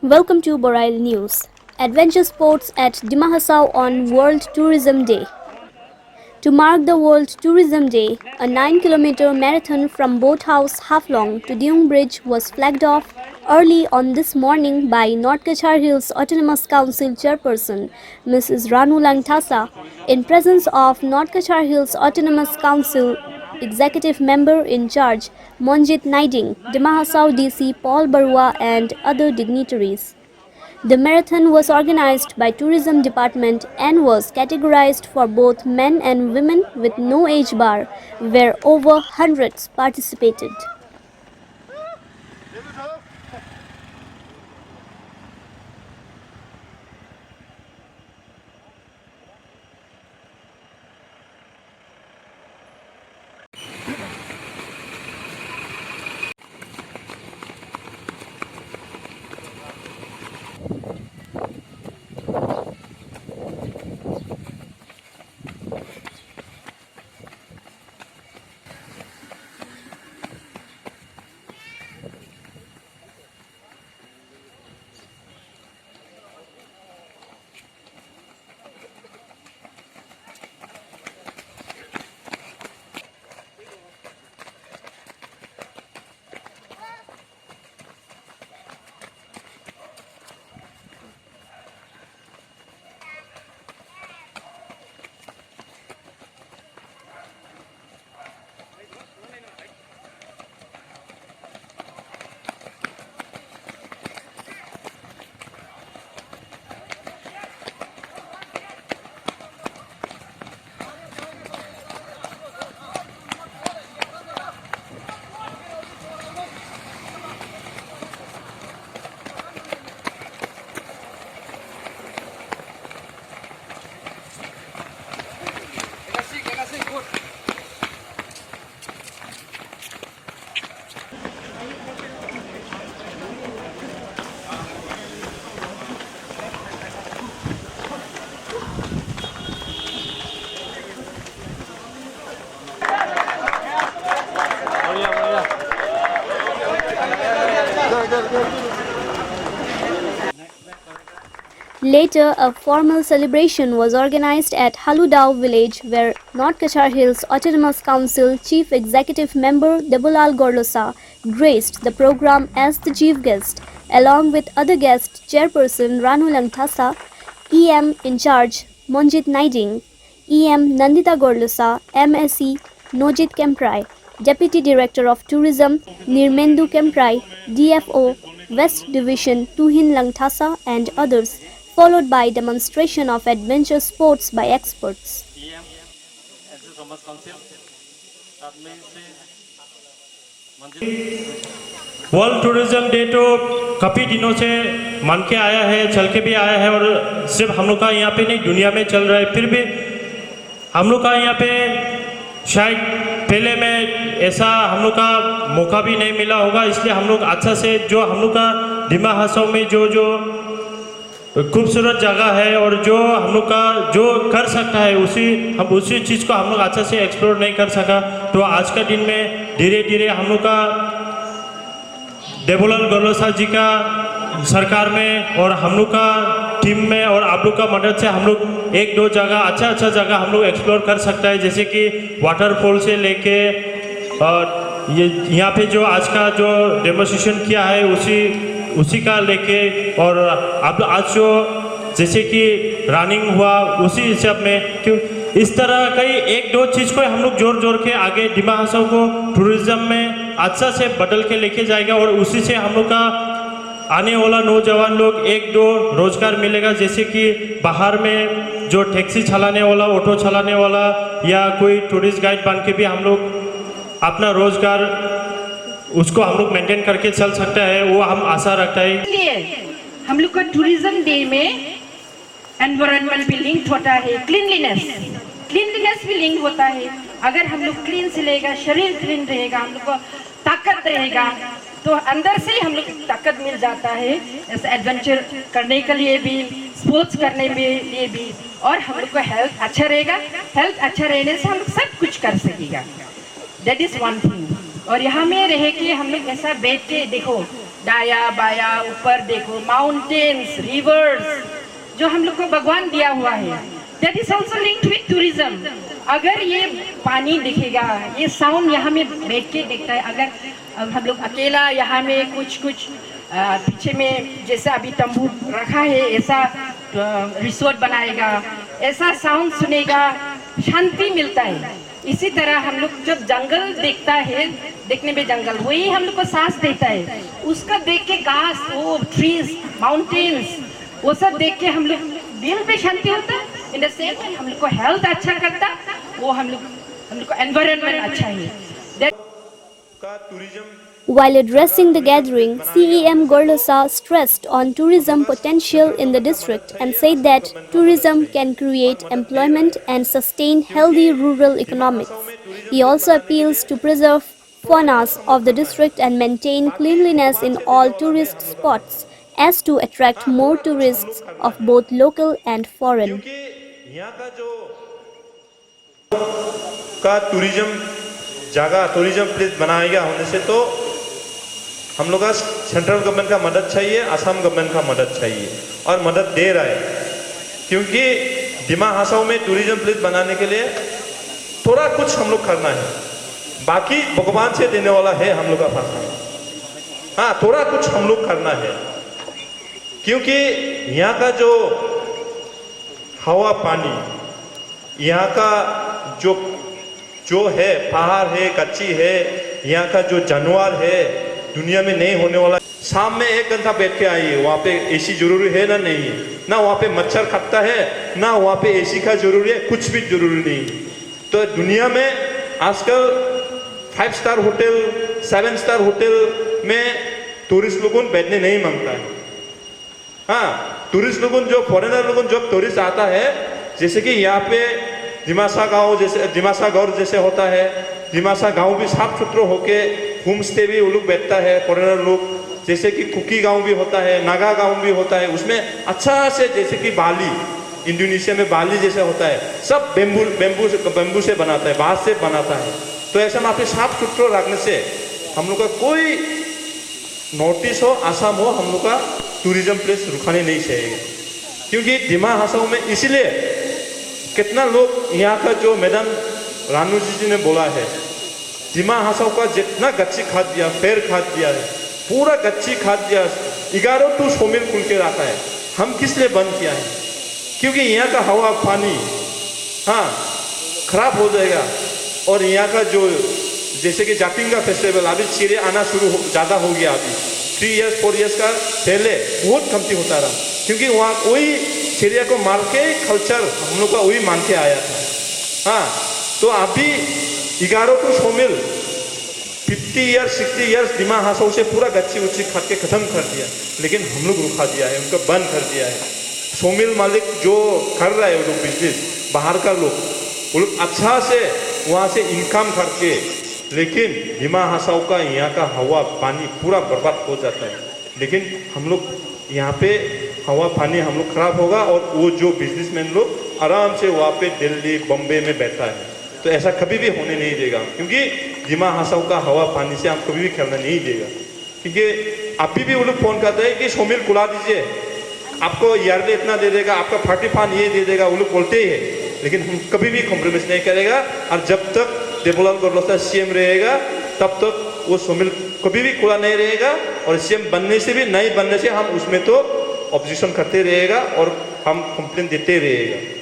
Welcome to Borail News. Adventure sports at Dimahasau on World Tourism Day. To mark the World Tourism Day, a 9-kilometer marathon from Boathouse Haflong to Deung Bridge was flagged off early on this morning by North Kachar Hills Autonomous Council Chairperson Mrs. Ranu Langthasa in presence of North Kachar Hills Autonomous Council Executive Member in Charge Monjit Naiding, Dimahasau DC Paul Barua and other dignitaries. The marathon was organized by Tourism Department and was categorized for both men and women with no age bar, where over hundreds participated. Later, a formal celebration was organized at Haludao village where North Kachar Hills Autonomous Council Chief Executive Member Debolal Gorlosa graced the program as the chief guest, along with other guests Chairperson Ranu Langthasa, EM in charge Monjit Naiding, EM Nandita Gorlosa, MSE Nojit Kemprai, Deputy Director of Tourism Nirmendu Kemprai, DFO West Division Tuhin Langthasa and others, followed by demonstration of adventure sports by experts. World tourism day तो काफ़ी दिनों से मन के आया है, चल के भी आया है और सिर्फ हम लोग का यहाँ पे नहीं दुनिया में चल रहा है। फिर भी हम लोग का यहाँ पे शायद पहले में ऐसा हम लोग का मौका भी नहीं मिला होगा, इसलिए हम लोग अच्छा से जो हम लोग का डिमा हासाऊ में जो खूबसूरत जगह है और जो हम लोग का जो कर सकता है उसी चीज़ को हम लोग अच्छा से एक्सप्लोर नहीं कर सका। तो आज का दिन में धीरे धीरे हम लोग का देबोलाल गोरलोसा जी का सरकार में और हम लोग का टीम में और आप लोग का मदद से हम लोग एक दो जगह अच्छा जगह हम लोग एक्सप्लोर कर सकता है, जैसे कि वाटरफॉल से लेके और ये यहाँ पे जो आज का जो डेमोन्स्ट्रेशन किया है उसी का लेके और अब आज जो जैसे कि रनिंग हुआ उसी हिसाब में क्यों इस तरह कई एक दो चीज़ को हम लोग जोड़ के आगे डिमा हासाऊ को टूरिज्म में अच्छा से बदल के लेके जाएगा और उसी से हम लोग का आने वाला नौजवान लोग एक दो रोजगार मिलेगा, जैसे कि बाहर में जो टैक्सी चलाने वाला, ऑटो चलाने वाला या कोई टूरिस्ट गाइड बन के भी हम लोग अपना रोजगार उसको हम लोग मेंटेन करके चल सकता है, वो हम आशा रखता है। इसलिए हम लोग का टूरिज्म डे में एनवायरनमेंट भी लिंक होता है, क्लीनलीनेस भी लिंक होता है। अगर हम लोग क्लीन से रहेगा, शरीर क्लीन रहेगा, हम लोग को ताकत रहेगा, तो अंदर से ही हम लोग ताकत मिल जाता है ऐसे एडवेंचर करने के लिए भी, स्पोर्ट्स करने के लिए भी, और हम लोग का हेल्थ अच्छा रहेगा। हेल्थ अच्छा रहने से हम लोग सब कुछ कर सकेगा, दैट इज वन थिंग। और यहाँ में रहे कि हम लोग ऐसा बैठ के देखो दाया बाया ऊपर देखो, माउंटेन्स, रिवर्स, जो हम लोग को भगवान दिया हुआ है, that is also linked with tourism. अगर ये पानी दिखेगा, ये साउंड यहाँ में बैठ के देखता है, अगर हम लोग अकेला यहाँ में कुछ पीछे में जैसा अभी तंबू रखा है ऐसा रिसोर्ट बनाएगा, ऐसा साउंड सुनेगा, शांति मिलता है। इसी तरह हम लोग जब जंगल देखता है, देखने में जंगल वही हम लोग को सांस देता है, उसका देख के घास, वो ट्रीज, माउंटेन्स, वो सब देख के हम लोग दिल पे शांति होता है। इन द सेम वे हम लोग को हेल्थ अच्छा करता, वो हम लोग को एनवायरनमेंट अच्छा है। While addressing the gathering, CEM Gordasa stressed on tourism potential in the district and said that tourism can create employment and sustain healthy rural economics. He also appeals to preserve faunas of the district and maintain cleanliness in all tourist spots as to attract more tourists of both local and foreign. यहाँ का tourism place बनाएगा होने से तो हम लोग का central government का मदद चाहिए, असम गवर्नमेंट का मदद चाहिए और मदद दे रहा है, क्योंकि डिमा हासाओ में टूरिज्म प्लेस बनाने के लिए थोड़ा कुछ हम लोग करना है, बाकी भगवान से देने वाला है हम लोग का पास। हाँ, थोड़ा कुछ हम लोग करना है, क्योंकि यहाँ का जो हवा पानी, यहाँ का जो है पहाड़ है, कच्ची है, यहाँ का जो जानवर है, दुनिया में नहीं होने वाला। शाम में 1 घंटा बैठ के आइए, वहाँ पे एसी जरूरी है ना नहीं है, ना वहाँ पे मच्छर खपता है, ना वहाँ पे एसी का जरूरी है, कुछ भी जरूरी नहीं। तो दुनिया में आजकल 5 स्टार होटल, 7 स्टार होटल में टूरिस्ट लोगों बैठने नहीं मांगता है। हाँ, टूरिस्ट लोगों जो फॉरेनर लोगों जब टूरिस्ट आता है, जैसे कि यहाँ पे दिमासा गांव जैसे होता है, दिमासा गांव भी साफ सुथरा होके होम स्टे भी वो लोग बैठता है फॉरेनर लोग, जैसे कि कुकी गांव भी होता है, नागा गांव भी होता है, उसमें अच्छा से, जैसे कि बाली, इंडोनेशिया में बाली जैसे होता है, सब बेम्बू से बनाता है, बांस से बनाता है। तो ऐसा वहाँ पे साफ सुथरा रखने से हम लोग का कोई नोटिस हो, आसाम हो, हम लोग का टूरिज्म प्लेस रुकाने नहीं चाहिए। क्योंकि डिमा हासाओ में इसलिए कितना लोग, यहाँ का जो मैडम रानू जी ने बोला है, डिमा हासाओ का जितना गच्ची खाद दिया, फेर खाद दिया है, पूरा गच्ची खाद दिया, 11 टू 100 मिल खुल के रखा है। हम किस लिए बंद किया है? क्योंकि यहाँ का हवा पानी हाँ खराब हो जाएगा। और यहाँ का जो जैसे कि जापिंग का फेस्टिवल, अभी चिड़े आना ज़्यादा हो गया। अभी 3 इयर्स 4 इयर्स का पहले बहुत कमती होता रहा, क्योंकि वहाँ वही चिड़िया को मार के कल्चर हम लोग का वही मान के आया था। हाँ, तो अभी 11 टू 100 मिल 50 इयर्स 60 इयर्स डिमा हासाओ से पूरा गच्ची उच्ची खा के ख़त्म कर दिया, लेकिन हम लोग रुका दिया है, उनको बंद कर दिया है। 100 मिल मालिक जो कर रहा है वो लोग बिजनेस, बाहर का लोग, वो लोग अच्छा से वहाँ से इनकम करके, लेकिन डिमा हासाओ का यहाँ का हवा पानी पूरा बर्बाद हो जाता है। लेकिन हम लोग यहाँ पे हवा पानी हम लोग खराब होगा, और वो जो बिजनेसमैन लोग आराम से वहाँ पे दिल्ली बम्बे में बैठा है। तो ऐसा कभी भी होने नहीं देगा, क्योंकि डिमा हासाओ का हवा पानी से हम कभी भी खेलना नहीं देगा। क्योंकि अभी भी वो लोग फ़ोन करते हैं कि 100 मिल खुला दीजिए, आपको ईयरली इतना दे देगा, आपका 40 फान ये दे देगा, वो लोग बोलते ही है। लेकिन हम कभी भी कॉम्प्रोमाइज़ नहीं करेगा, और जब तक डेवलप गवर्नमेंट सीएम रहेगा तब तक वो 100 मिल कभी भी खुला नहीं रहेगा। और सीएम बनने से भी नहीं बनने से हम उसमें तो ऑब्जेक्शन करते रहेगा और हम कंप्लेन देते रहेगा।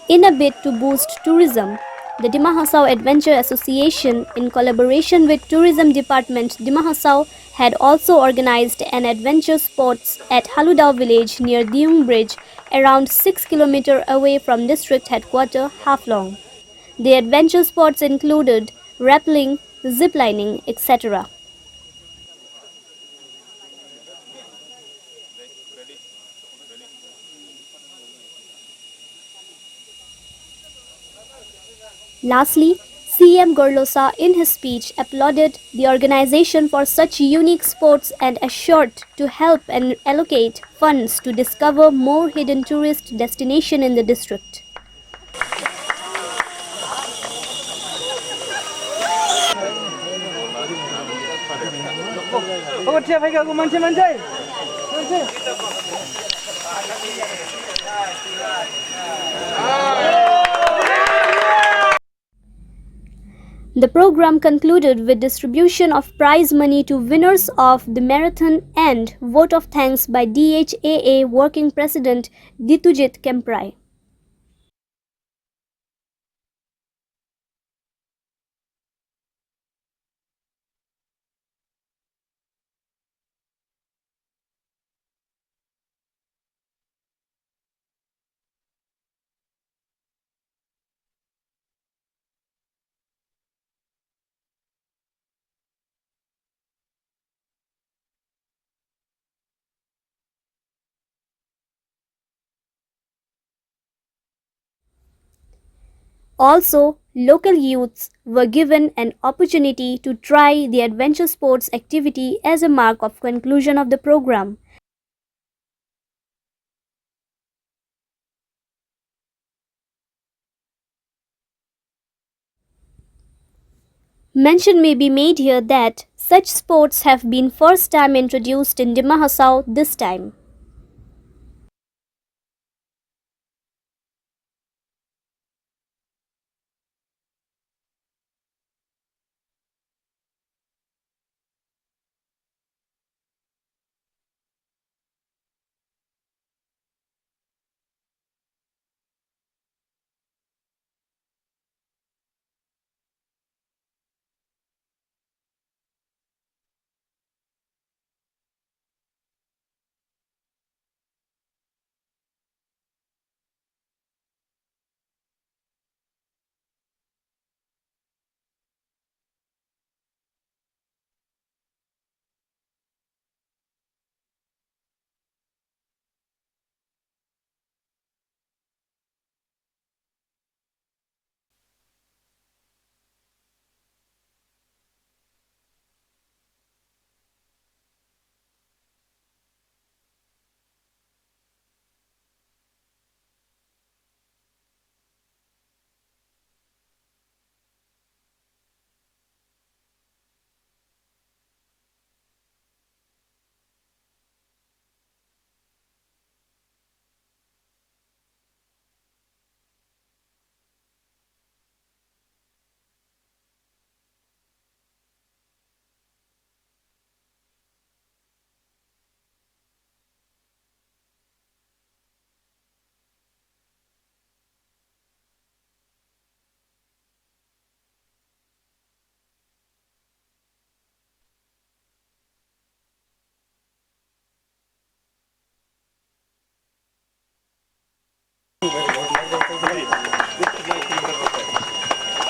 In a bid to boost tourism, the Dima Hasao Adventure Association, in collaboration with Tourism Department Dima Hasao, had also organized an adventure sports at Haludao village near Diung Bridge, around 6 km away from district headquarters Haflong. The adventure sports included rappelling, ziplining, etc. Lastly, CM Gorlosa, in his speech, applauded the organization for such unique sports and assured to help and allocate funds to discover more hidden tourist destinations in the district. The program concluded with distribution of prize money to winners of the marathon and vote of thanks by DHAA Working President Ditujit Kemprai. Also, local youths were given an opportunity to try the adventure sports activity as a mark of conclusion of the program. Mention may be made here that such sports have been first time introduced in Dima Hasao this time.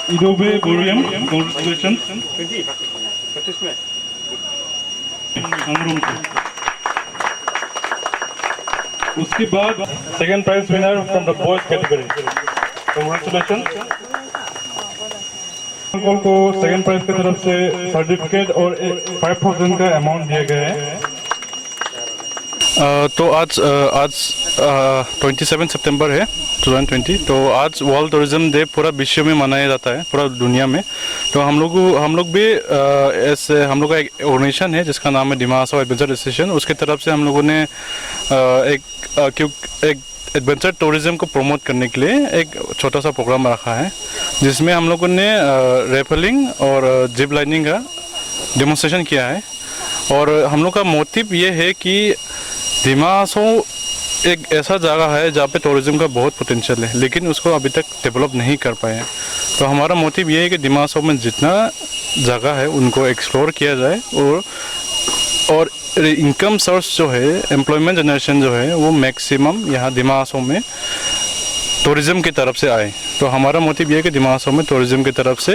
Idobe Borium, congratulations. उसके बाद second prize winner from the boys category. Congratulations. Uncle को second prize की तरफ से certificate और 5,000 का amount दिया गया है. तो आज 27 सितंबर है 2020. तो आज वर्ल्ड टूरिज्म डे पूरा विश्व में मनाया जाता है, पूरा दुनिया में. तो हम लोग भी ऐसे हम लोग का एक ऑर्गेनाइजेशन है जिसका नाम है डिमा हासाओ एडवेंचर एसोसिएशन. उसकी तरफ से हम लोगों ने एक एडवेंचर टूरिज्म को प्रमोट करने के लिए एक छोटा सा प्रोग्राम रखा है जिसमें हम लोगों ने रैपलिंग और जिप लाइनिंग का डेमोन्स्ट्रेशन किया है. और हम लोग का मोटिव ये है कि डिमा हासाओ एक ऐसा जगह है जहाँ पे टूरिज्म का बहुत पोटेंशियल है लेकिन उसको अभी तक डेवलप नहीं कर पाए हैं. तो हमारा मोटिव ये है कि डिमा हासाओ में जितना जगह है उनको एक्सप्लोर किया जाए और इनकम सोर्स जो है, एम्प्लॉयमेंट जनरेशन जो है वो मैक्सिमम यहाँ डिमा हासाओ में टूरिज़्म की तरफ से आए। तो हमारा मोटिव ये है कि दिमा हासाओ में टूरिज़्म की तरफ से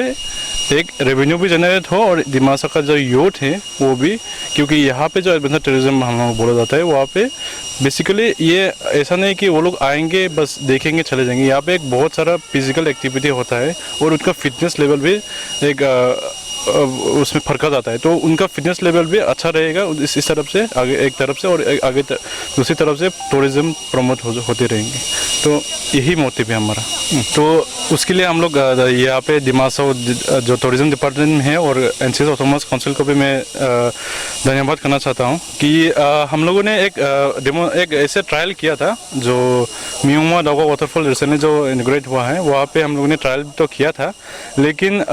एक रेवेन्यू भी जनरेट हो और दिमा हासाओ का जो यूथ है वो भी, क्योंकि यहाँ पे जो एडवेंचर टूरिज़्म हम बोला जाता है वहाँ पे बेसिकली ये ऐसा नहीं कि वो लोग आएंगे बस देखेंगे चले जाएंगे। यहाँ पे एक बहुत सारा फिजिकल एक्टिविटी होता है और उनका फिटनेस लेवल भी एक उसमें फर्क आता है। तो उनका फिटनेस लेवल भी अच्छा रहेगा इस तरफ से आगे एक तरफ से, और आगे दूसरी तरफ से टूरिज़्म प्रमोट होते रहेंगे। तो यही मोटिव है हमारा। तो उसके लिए हम लोग यहाँ पे दिमा हासाओ जो टूरिज़्म डिपार्टमेंट में है और NCS ऑटोनोमस काउंसिल को भी मैं धन्यवाद करना चाहता हूँ कि हम लोगों ने एक ऐसे ट्रायल किया था जो मियोमा डागो वाटरफॉल रिसेंटली जो इनॉग्रेट हुआ है वहाँ पे हम लोगों ने ट्रायल तो किया था, लेकिन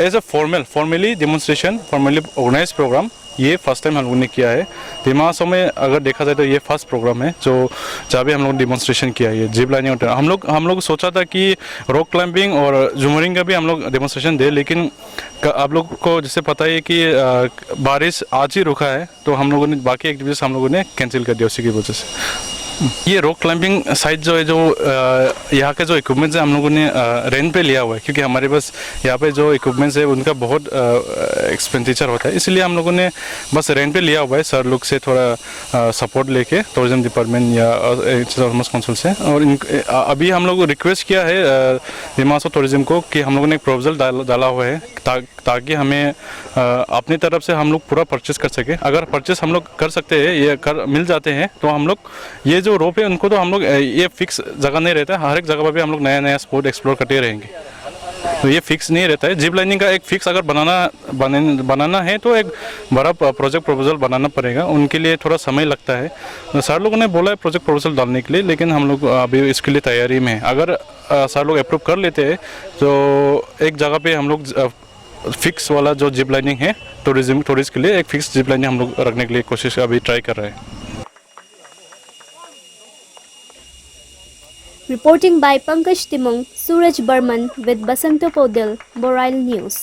as a formally demonstration, formally organise programme ये फर्स्ट टाइम हम लोगों ने किया है। दिमा हासाओ में अगर देखा जाए तो ये फर्स्ट प्रोग्राम है जो जहाँ भी हम लोग डेमोन्स्ट्रेशन किया है। जिप लाइनिंग हम लोग सोचा था कि रॉक क्लाइंबिंग और जूमरिंग का भी हम लोग डेमोन्स्ट्रेशन दे, लेकिन आप लोग को जैसे पता है कि बारिश आज ही रुका है तो हम लोगों ने बाकी एक्टिविटीज़ हम लोगों ने कैंसिल कर दिया उसी की वजह से। ये रॉक क्लाइंबिंग साइट जो है, जो यहाँ के जो इक्विपमेंट्स है हम लोगों ने रेंट पे लिया हुआ है, क्योंकि हमारे पास यहाँ पे जो इक्विपमेंट्स है उनका बहुत एक्सपेंडिचर होता है, इसलिए हम लोगों ने बस रेंट पे लिया हुआ है सर लोग से थोड़ा सपोर्ट लेके टूरिज्म डिपार्टमेंट या ऑटोनोमस काउंसिल से। और अभी हम लोग रिक्वेस्ट किया है दिमा हासाओ टूरिज्म को कि हम लोगों ने एक प्रपोजल डाला हुआ है ताकि हमें अपनी तरफ से हम लोग पूरा परचेस कर सके। अगर परचेस हम लोग कर सकते हैं, ये मिल जाते हैं, तो हम लोग ये जो रोप है उनको तो हम लोग ये फिक्स जगह नहीं रहता है, हर एक जगह पर भी हम लोग नया नया स्पॉट एक्सप्लोर करते रहेंगे। तो ये फिक्स नहीं रहता है। जिप लाइनिंग का एक फिक्स अगर बनाना है तो एक बड़ा प्रोजेक्ट प्रपोजल बनाना पड़ेगा, उनके लिए थोड़ा समय लगता है। तो सर लोगों ने बोला है प्रोजेक्ट प्रपोजल डालने के लिए, लेकिन हम लोग अभी इसके लिए तैयारी में हैं। अगर सर लोग अप्रूव कर लेते हैं तो एक जगह पे हम लोग फिक्स वाला जो जिप लाइनिंग है टूरिस्ट के लिए एक फिक्स जिप लाइनिंग हम लोग रखने के लिए कोशिश अभी ट्राई कर रहे हैं। Reporting by Pankaj Timung, Suraj Burman with Basanto Podil, Borail News.